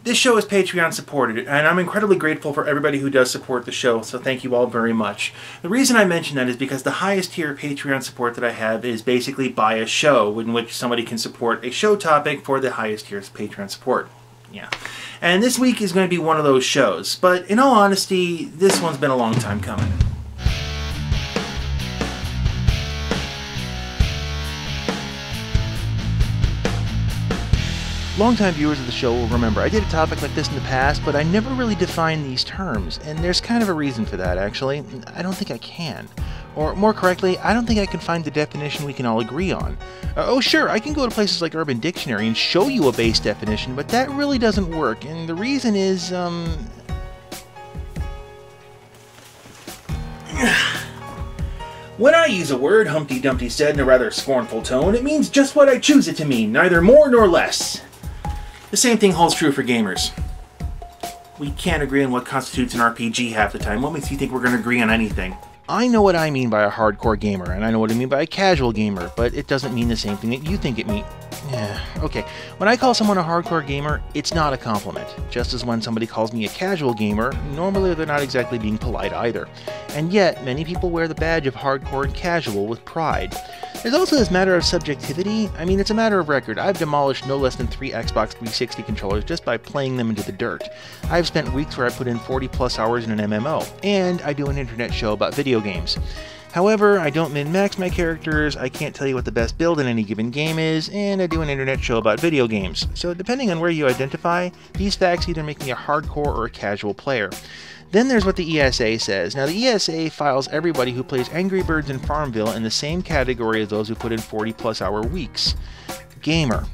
This show is Patreon supported, and I'm incredibly grateful for everybody who does support the show, so thank you all very much. The reason I mention that is because the highest tier Patreon support that I have is basically buy a show, in which somebody can support a show topic for the highest tier's Patreon support. Yeah. And this week is going to be one of those shows, but in all honesty, this one's been a long time coming. Longtime viewers of the show will remember I did a topic like this in the past, but I never really defined these terms, and there's kind of a reason for that, actually. I don't think I can. Or, more correctly, I don't think I can find the definition we can all agree on. Oh sure, I can go to places like Urban Dictionary and show you a base definition, but that really doesn't work, and the reason is, When I use a word, Humpty Dumpty said in a rather scornful tone, it means just what I choose it to mean, neither more nor less. The same thing holds true for gamers. We can't agree on what constitutes an RPG half the time. What makes you think we're going to agree on anything? I know what I mean by a hardcore gamer, and I know what I mean by a casual gamer, but it doesn't mean the same thing that you think it means. Okay, when I call someone a hardcore gamer, it's not a compliment. Just as when somebody calls me a casual gamer, normally they're not exactly being polite either. And yet, many people wear the badge of hardcore and casual with pride. There's also this matter of subjectivity. I mean, it's a matter of record. I've demolished no less than 3 Xbox 360 controllers just by playing them into the dirt. I've spent weeks where I put in 40 plus hours in an MMO, and I do an internet show about video games. However, I don't min-max my characters, I can't tell you what the best build in any given game is, and I do an internet show about video games. So depending on where you identify, these facts either make me a hardcore or a casual player. Then there's what the ESA says. Now the ESA files everybody who plays Angry Birds and Farmville in the same category as those who put in 40 plus hour weeks. Gamer.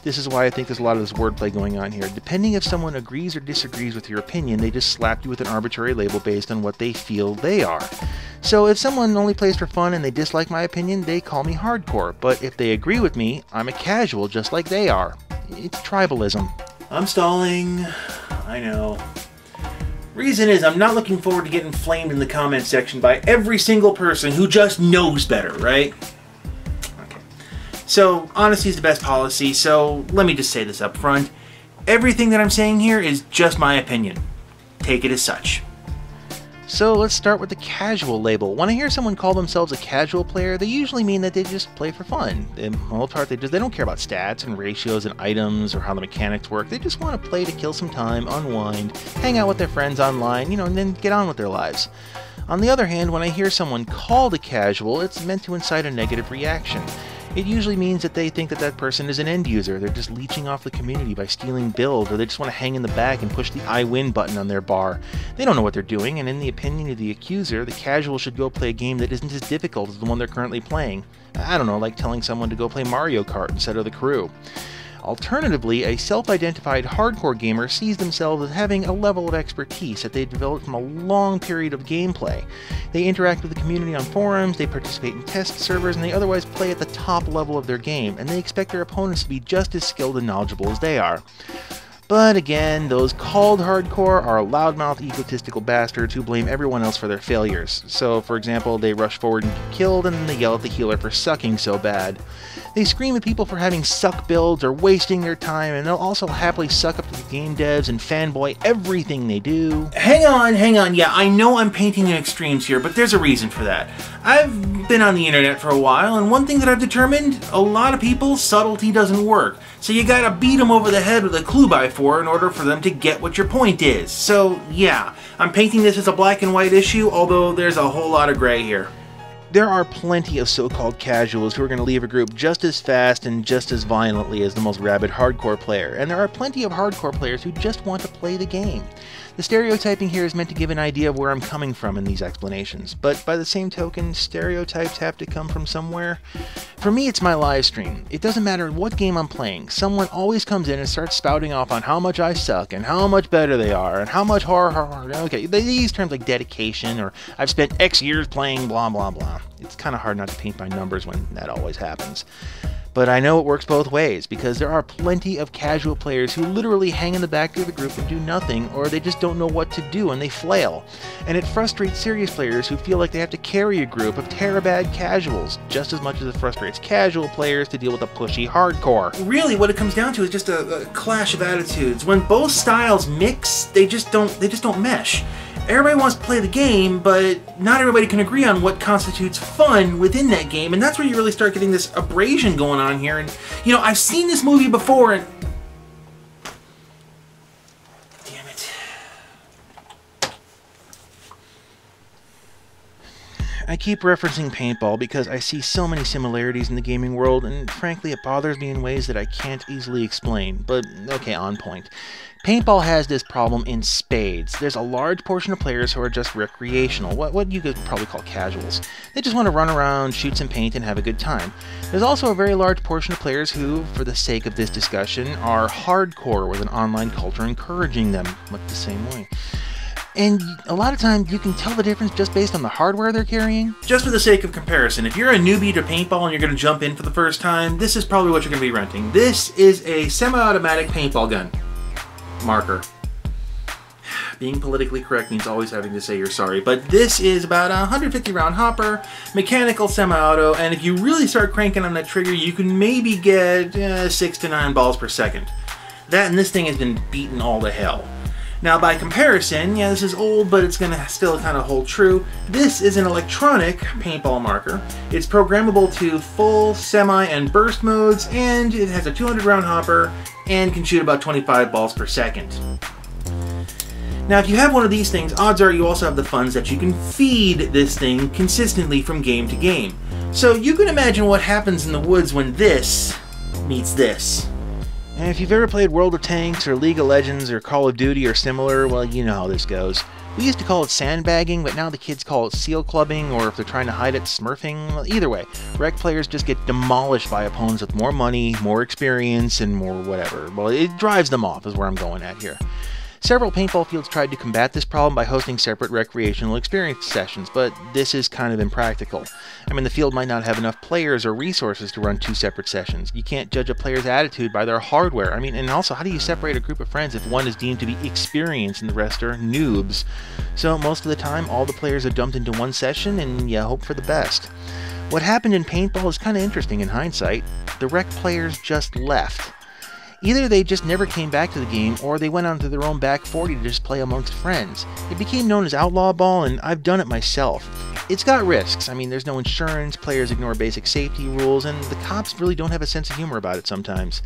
This is why I think there's a lot of this wordplay going on here. Depending if someone agrees or disagrees with your opinion, they just slap you with an arbitrary label based on what they feel they are. So if someone only plays for fun and they dislike my opinion, they call me hardcore. But if they agree with me, I'm a casual just like they are. It's tribalism. I'm stalling. I know. Reason is I'm not looking forward to getting flamed in the comment section by every single person who just knows better, right? So, honesty is the best policy, so let me just say this up front. Everything that I'm saying here is just my opinion. Take it as such. So let's start with the casual label. When I hear someone call themselves a casual player, they usually mean that they just play for fun. In most part, they don't care about stats and ratios and items or how the mechanics work. They just want to play to kill some time, unwind, hang out with their friends online, and then get on with their lives. On the other hand, when I hear someone called a casual, it's meant to incite a negative reaction. It usually means that they think that that person is an end user. They're just leeching off the community by stealing builds, or they just want to hang in the back and push the I win button on their bar. They don't know what they're doing, and in the opinion of the accuser, the casual should go play a game that isn't as difficult as the one they're currently playing. I don't know, like telling someone to go play Mario Kart instead of The Crew. Alternatively, a self-identified hardcore gamer sees themselves as having a level of expertise that they've developed from a long period of gameplay. They interact with the community on forums, they participate in test servers, and they otherwise play at the top level of their game, and they expect their opponents to be just as skilled and knowledgeable as they are. But again, those called hardcore are loudmouth, egotistical bastards who blame everyone else for their failures. So, for example, they rush forward and get killed, and then they yell at the healer for sucking so bad. They scream at people for having suck builds or wasting their time, and they'll also happily suck up to the game devs and fanboy everything they do. Hang on, yeah, I know I'm painting in extremes here, but there's a reason for that. I've been on the internet for a while, and one thing that I've determined, a lot of people, subtlety doesn't work. So you gotta beat them over the head with a clue by 4 in order for them to get what your point is. So, yeah, I'm painting this as a black and white issue, although there's a whole lot of gray here. There are plenty of so-called casuals who are going to leave a group just as fast and just as violently as the most rabid hardcore player, and there are plenty of hardcore players who just want to play the game. The stereotyping here is meant to give an idea of where I'm coming from in these explanations, but by the same token, stereotypes have to come from somewhere. For me, it's my live stream. It doesn't matter what game I'm playing, someone always comes in and starts spouting off on how much I suck, and how much better they are, and how much okay, they use terms like dedication, or I've spent X years playing blah blah blah. It's kind of hard not to paint by numbers when that always happens. But I know it works both ways, because there are plenty of casual players who literally hang in the back of the group and do nothing, or they just don't know what to do and they flail. And it frustrates serious players who feel like they have to carry a group of terabad casuals, just as much as it frustrates casual players to deal with a pushy hardcore. Really, what it comes down to is just a clash of attitudes. When both styles mix, they just don't mesh. Everybody wants to play the game, but not everybody can agree on what constitutes fun within that game, and that's where you really start getting this abrasion going on here. And, you know, I've seen this movie before, and... Damn it. I keep referencing paintball because I see so many similarities in the gaming world, and frankly it bothers me in ways that I can't easily explain, but okay, on point. Paintball has this problem in spades. There's a large portion of players who are just recreational, what you could probably call casuals. They just want to run around, shoot some paint, and have a good time. There's also a very large portion of players who, for the sake of this discussion, are hardcore with an online culture encouraging them much the same way. And a lot of times you can tell the difference just based on the hardware they're carrying. Just for the sake of comparison, if you're a newbie to paintball and you're going to jump in for the first time, this is probably what you're going to be renting. This is a semi-automatic paintball gun. Marker. Being politically correct means always having to say you're sorry, but this is about a 150 round hopper, mechanical semi-auto, and if you really start cranking on that trigger, you can maybe get 6 to 9 balls per second. That and this thing has been beaten all to hell. Now by comparison, yeah, this is old, but it's going to still kind of hold true. This is an electronic paintball marker. It's programmable to full, semi, and burst modes, and it has a 200 round hopper and can shoot about 25 balls per second. Now if you have one of these things, odds are you also have the funds that you can feed this thing consistently from game to game. So you can imagine what happens in the woods when this meets this. And if you've ever played World of Tanks or League of Legends or Call of Duty or similar, well, you know how this goes. We used to call it sandbagging, but now the kids call it seal clubbing, or if they're trying to hide it, smurfing. Well, either way, rec players just get demolished by opponents with more money, more experience, and more whatever. Well, it drives them off is where I'm going at here. Several paintball fields tried to combat this problem by hosting separate recreational experience sessions, but this is kind of impractical. I mean, the field might not have enough players or resources to run 2 separate sessions. You can't judge a player's attitude by their hardware. I mean, and also, how do you separate a group of friends if one is deemed to be experienced and the rest are noobs? So most of the time, all the players are dumped into one session, and you hope for the best. What happened in paintball is kind of interesting in hindsight. The rec players just left. Either they just never came back to the game, or they went onto their own back 40 to just play amongst friends. It became known as outlaw ball, and I've done it myself. It's got risks. I mean, there's no insurance, players ignore basic safety rules, and the cops really don't have a sense of humor about it sometimes.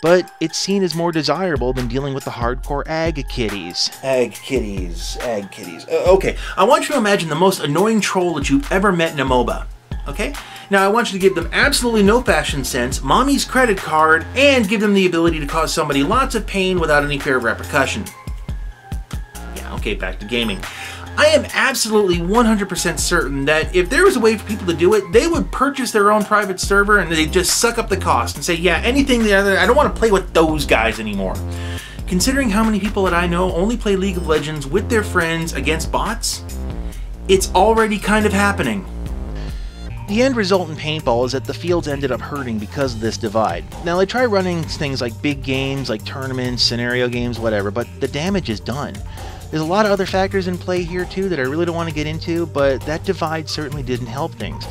But it's seen as more desirable than dealing with the hardcore ag kitties. Ag kitties. Okay, I want you to imagine the most annoying troll that you've ever met in a MOBA. Okay? Now I want you to give them absolutely no fashion sense, mommy's credit card, and give them the ability to cause somebody lots of pain without any fear of repercussion. Yeah, okay, back to gaming. I am absolutely 100% certain that if there was a way for people to do it, they would purchase their own private server and they'd just suck up the cost and say, yeah, anything the other, I don't want to play with those guys anymore. Considering how many people that I know only play League of Legends with their friends against bots, it's already kind of happening. The end result in paintball is that the fields ended up hurting because of this divide. Now they try running things like big games, like tournaments, scenario games, whatever, but the damage is done. There's a lot of other factors in play here too that I really don't want to get into, but that divide certainly didn't help things.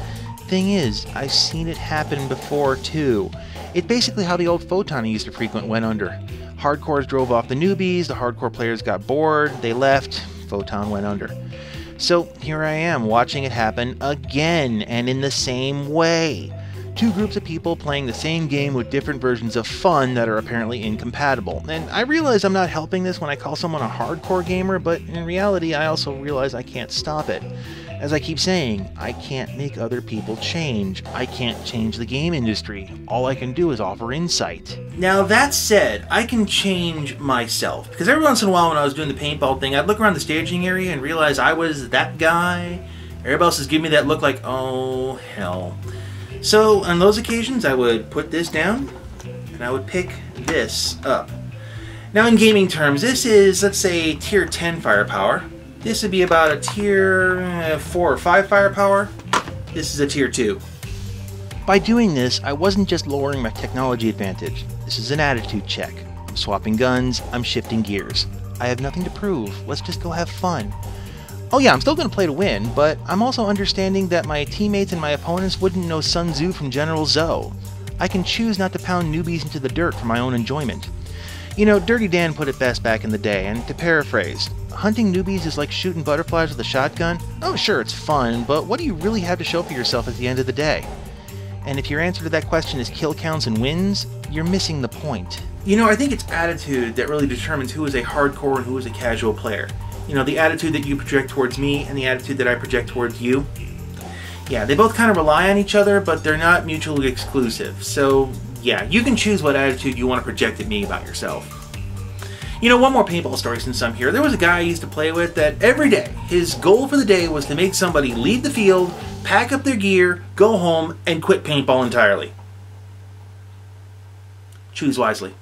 Thing is, I've seen it happen before too. It's basically how the old photon I used to frequent went under. Hardcores drove off the newbies, the hardcore players got bored, they left, photon went under. So here I am, watching it happen again, and in the same way. 2 groups of people playing the same game with different versions of fun that are apparently incompatible. And I realize I'm not helping this when I call someone a hardcore gamer, but in reality I also realize I can't stop it. As I keep saying, I can't make other people change. I can't change the game industry. All I can do is offer insight. Now that said, I can change myself. Because every once in a while when I was doing the paintball thing, I'd look around the staging area and realize I was that guy. Everybody else is giving me that look like, oh, hell. So on those occasions, I would put this down and I would pick this up. Now in gaming terms, this is, let's say, tier 10 firepower. This would be about a tier 4 or 5 firepower. This is a tier 2. By doing this, I wasn't just lowering my technology advantage. This is an attitude check. I'm swapping guns, I'm shifting gears. I have nothing to prove, let's just go have fun. Oh yeah, I'm still going to play to win, but I'm also understanding that my teammates and my opponents wouldn't know Sun Tzu from General Tso. I can choose not to pound newbies into the dirt for my own enjoyment. You know, Dirty Dan put it best back in the day, and to paraphrase, hunting newbies is like shooting butterflies with a shotgun. Oh sure, it's fun, but what do you really have to show for yourself at the end of the day? And if your answer to that question is kill counts and wins, you're missing the point. You know, I think it's attitude that really determines who is a hardcore and who is a casual player. You know, the attitude that you project towards me and the attitude that I project towards you. Yeah, they both kind of rely on each other, but they're not mutually exclusive. So, yeah, you can choose what attitude you want to project at me about yourself. You know, one more paintball story since I'm here. There was a guy I used to play with that every day, his goal for the day was to make somebody leave the field, pack up their gear, go home, and quit paintball entirely. Choose wisely.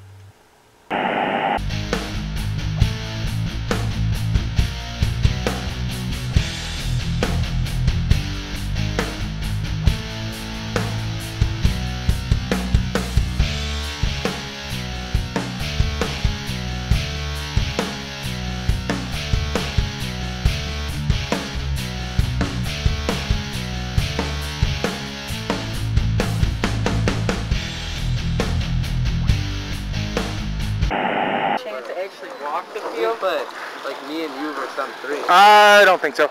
Chance to actually walk the field, but like me and you versus some three. I don't think so.